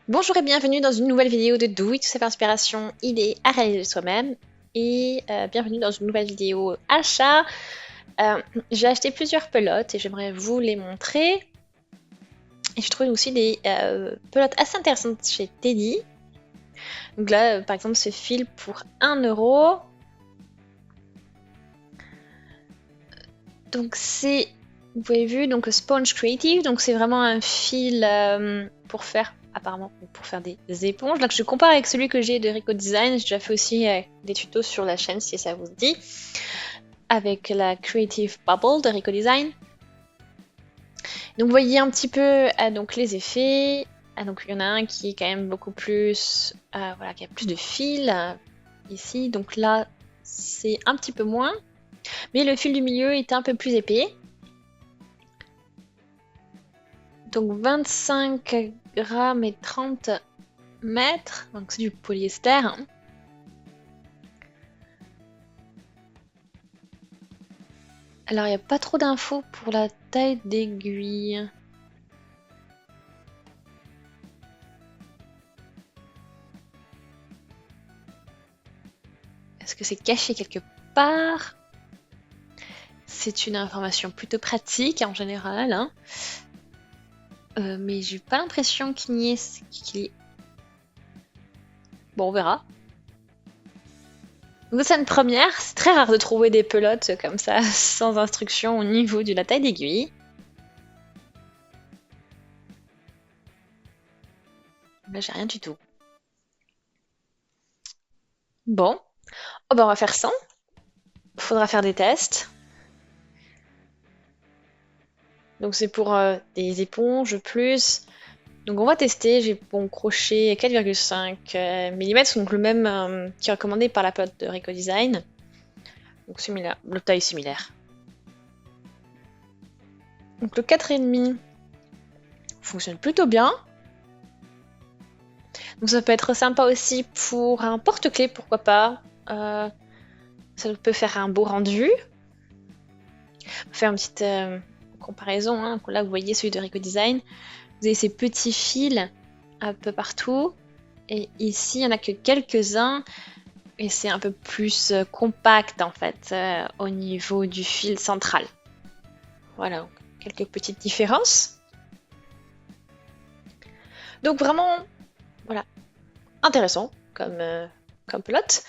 Bonjour et bienvenue dans une nouvelle vidéo de Do It Yourself Inspiration, idée à réaliser soi-même. Et bienvenue dans une nouvelle vidéo achat. J'ai acheté plusieurs pelotes et j'aimerais vous les montrer. Et je trouve aussi des pelotes assez intéressantes chez Teddy. Donc là, par exemple, ce fil pour 1 €. Donc c'est, vous avez vu, donc Sponge Creative. Donc c'est vraiment un fil pour faire apparemment pour faire des éponges. Là que je compare avec celui que j'ai de Rico Design, j'ai déjà fait aussi des tutos sur la chaîne si ça vous dit, avec la Creative Bubble de Rico Design. Donc vous voyez un petit peu donc les effets. Donc il y en a un qui est quand même beaucoup plus, voilà, qui a plus de fils ici. Donc là c'est un petit peu moins, mais le fil du milieu est un peu plus épais. Donc 25 grammes et 30 mètres, donc c'est du polyester. Hein. Alors il n'y a pas trop d'infos pour la taille d'aiguille. Est-ce que c'est caché quelque part? C'est une information plutôt pratique en général, hein. Mais j'ai pas l'impression qu'il y ait... Bon, on verra. Donc c'est une première, c'est très rare de trouver des pelotes comme ça, sans instruction au niveau de la taille d'aiguille. Là j'ai rien du tout. Bon, oh, bah, on va faire 100. Faudra faire des tests. Donc c'est pour des éponges plus. Donc on va tester, j'ai mon crochet 4,5 mm, donc le même qui est recommandé par la pelote de Rico Design. Donc similaire, le taille similaire. Donc le 4,5 fonctionne plutôt bien. Donc ça peut être sympa aussi pour un porte-clés, pourquoi pas. Ça peut faire un beau rendu. Faire une petite comparaison, hein. Là vous voyez celui de Rico Design. Vous avez ces petits fils un peu partout. Et ici, il n'y en a que quelques-uns. Et c'est un peu plus compact en fait au niveau du fil central. Voilà, quelques petites différences. Donc vraiment, voilà, intéressant comme pelote.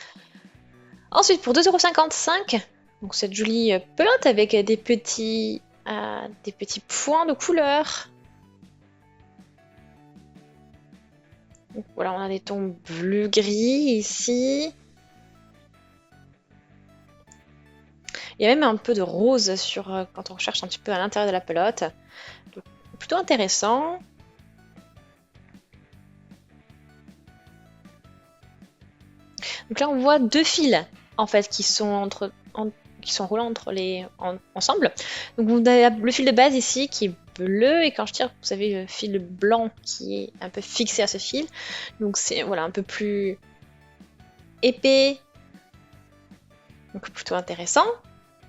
Ensuite, pour 2,55 €, donc cette jolie pelote avec des petits points de couleur. Donc voilà, on a des tons bleu-gris ici. Il y a même un peu de rose sur quand on cherche un petit peu à l'intérieur de la pelote. Donc, plutôt intéressant. Donc là, on voit deux fils en fait qui sont roulants ensemble. Donc vous avez le fil de base ici qui est bleu et quand je tire, vous avez le fil blanc qui est un peu fixé à ce fil. Donc c'est voilà un peu plus épais. Donc plutôt intéressant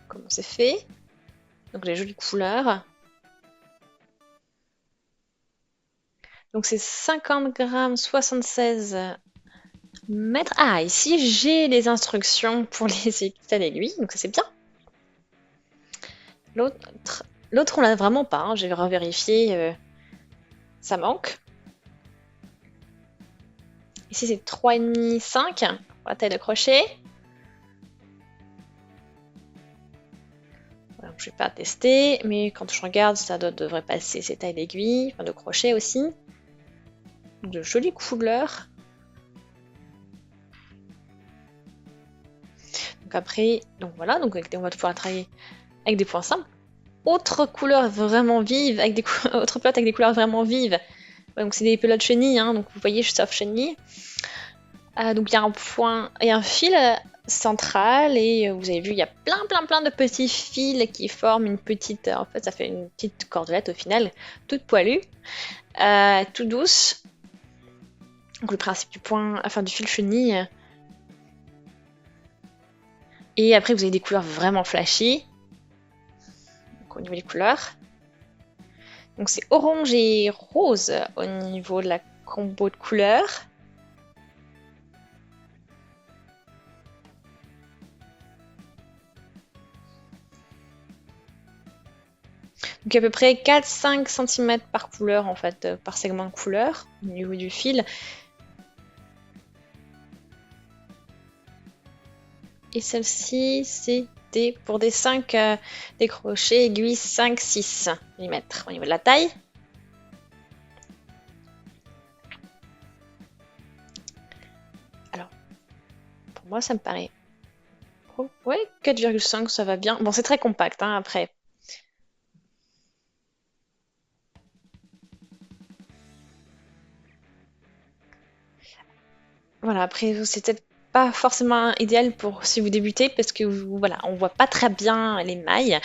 comment c'est fait. Donc les jolies couleurs. Donc c'est 50 grammes 76 mètres. Ah, ici j'ai les instructions pour les états d'aiguille, donc ça c'est bien. L'autre on l'a vraiment pas, hein. J'ai revérifié, ça manque. Ici c'est 3,5, 5 pour la taille de crochet. Voilà, je vais pas tester, mais quand je regarde, ça devrait passer ces tailles d'aiguille, enfin de crochet aussi. De jolies couleurs. Donc après, donc voilà, donc on va pouvoir travailler avec des points simples. Autre couleur vraiment vive, avec autre pelote avec des couleurs vraiment vives. Donc c'est des pelotes chenilles, hein, donc vous voyez, je sauve chenille. Donc il y a un point et un fil central et vous avez vu, il y a plein de petits fils qui forment une petite. En fait, ça fait une petite cordelette au final, toute poilue, toute douce. Donc le principe du point, enfin du fil chenille. Et après, vous avez des couleurs vraiment flashy. Donc, au niveau des couleurs. Donc c'est orange et rose au niveau de la combo de couleurs. Donc à peu près 4-5 cm par couleur en fait, par segment de couleur au niveau du fil. Et celle-ci, c'était pour des 5 décrochés aiguilles 5-6 mm au niveau de la taille. Alors, pour moi, ça me paraît... Oh, ouais, 4,5, ça va bien. Bon, c'est très compact, hein, après. Voilà, après, c'est peut-être pas forcément idéal pour si vous débutez parce que voilà, on voit pas très bien les mailles,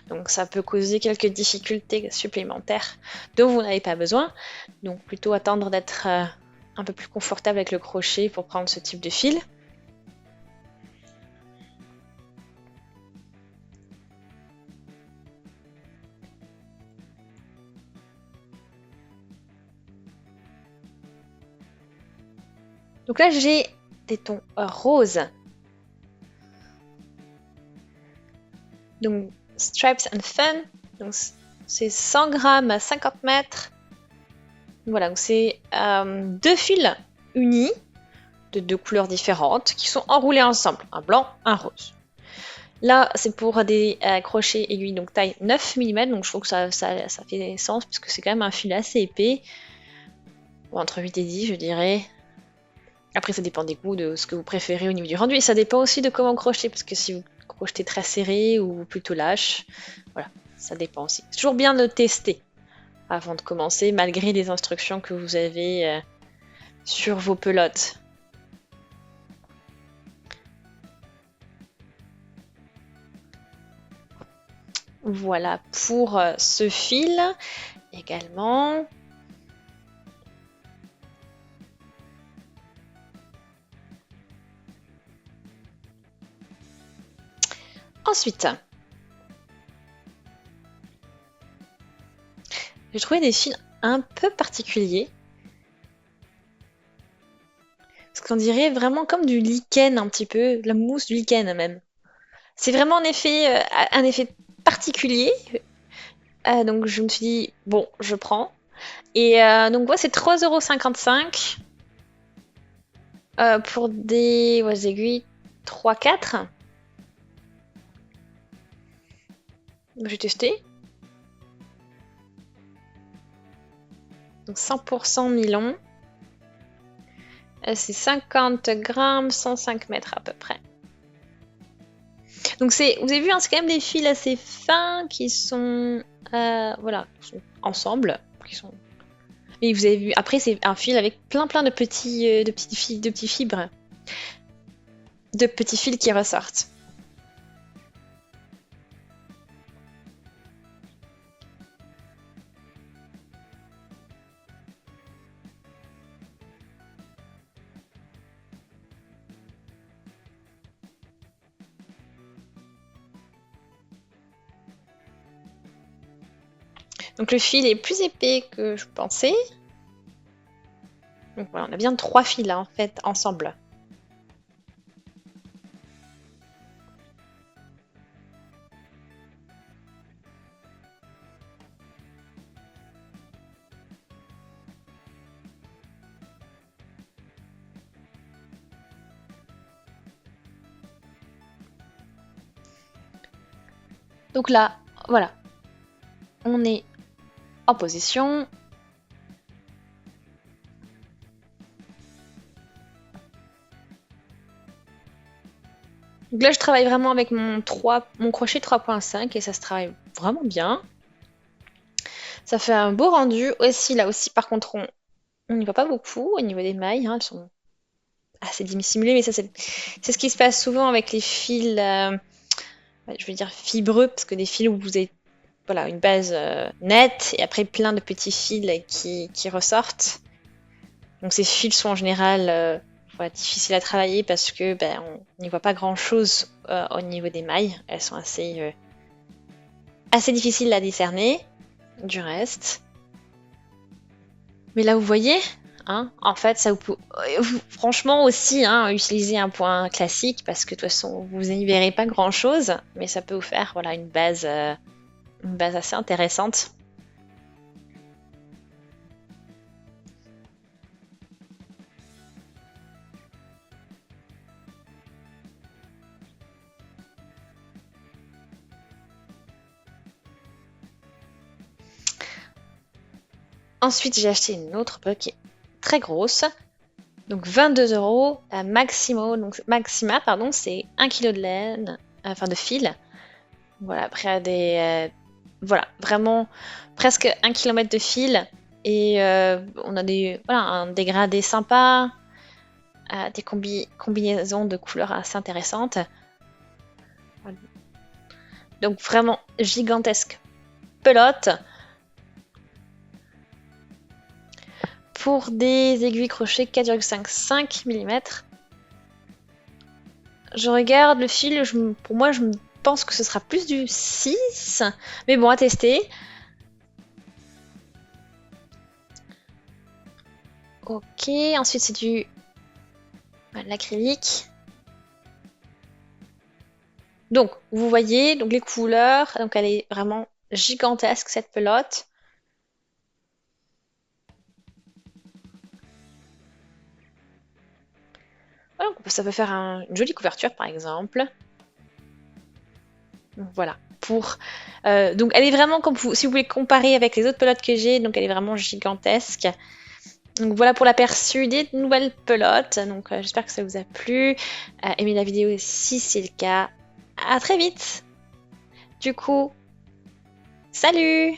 donc ça peut causer quelques difficultés supplémentaires dont vous n'avez pas besoin. Donc plutôt attendre d'être un peu plus confortable avec le crochet pour prendre ce type de fil. Donc là, j'ai des tons roses. Donc, Stripes and Fun. Donc, c'est 100 grammes à 50 mètres. Voilà, donc c'est deux fils unis de deux couleurs différentes qui sont enroulés ensemble. Un blanc, un rose. Là, c'est pour des crochets aiguilles, donc taille 9 mm. Donc, je trouve que ça fait sens puisque c'est quand même un fil assez épais. Bon, entre 8 et 10, je dirais. Après, ça dépend des goûts, de ce que vous préférez au niveau du rendu. Et ça dépend aussi de comment crocheter, parce que si vous crochetez très serré ou plutôt lâche, voilà, ça dépend aussi. C'est toujours bien de tester avant de commencer, malgré les instructions que vous avez sur vos pelotes. Voilà pour ce fil également. Ensuite, j'ai trouvé des fils un peu particuliers. Parce qu'on dirait vraiment comme du lichen un petit peu, de la mousse du lichen même. C'est vraiment un effet particulier. Donc je me suis dit, bon, je prends. Et donc ouais, c'est 3,55 € pour des aiguilles 3-4. J'ai testé. Donc 100% nylon. C'est 50 grammes, 105 mètres à peu près. Donc vous avez vu, hein, c'est quand même des fils assez fins qui sont, voilà, qui sont ensemble. Et vous avez vu, après c'est un fil avec plein de petits fibres, de petits fils qui ressortent. Donc le fil est plus épais que je pensais. Donc voilà, on a bien 3 fils là, en fait, ensemble. Donc là, voilà, on est en position. Donc là, je travaille vraiment avec mon crochet 3.5 et ça se travaille vraiment bien. Ça fait un beau rendu. Aussi, là aussi, par contre, on n'y voit pas beaucoup au niveau des mailles, hein, elles sont assez dissimulées, mais ça, c'est ce qui se passe souvent avec les fils, je veux dire fibreux, parce que des fils où vous avez voilà, une base nette et après plein de petits fils qui ressortent. Donc ces fils sont en général voilà, difficiles à travailler parce que on n'y voit pas grand chose au niveau des mailles. Elles sont assez difficiles à discerner du reste. Mais là vous voyez, Hein. En fait, ça franchement aussi, hein, utiliser un point classique parce que de toute façon, vous n'y verrez pas grand-chose, mais ça peut vous faire voilà, une base assez intéressante. Ensuite, j'ai acheté une autre pelote qui est très grosse. Donc 22 €. La Maxima, pardon, c'est 1 kg de laine, enfin de fil. Voilà, après voilà, vraiment presque 1 km de fil. Et on a voilà, un dégradé sympa, des combinaisons de couleurs assez intéressantes. Voilà. Donc vraiment gigantesque pelote. Pour des aiguilles crochet 4,5 mm. Je regarde le fil, pour moi je pense que ce sera plus du 6, mais bon à tester. Ok, ensuite c'est du l'acrylique. Donc vous voyez donc les couleurs, donc elle est vraiment gigantesque cette pelote. Voilà, ça peut faire une jolie couverture par exemple. Donc voilà. Donc elle est vraiment comme si vous voulez comparer avec les autres pelotes que j'ai, donc elle est vraiment gigantesque. Donc voilà pour l'aperçu des nouvelles pelotes. Donc j'espère que ça vous a plu. Aimez la vidéo si c'est le cas. À très vite. Du coup, salut!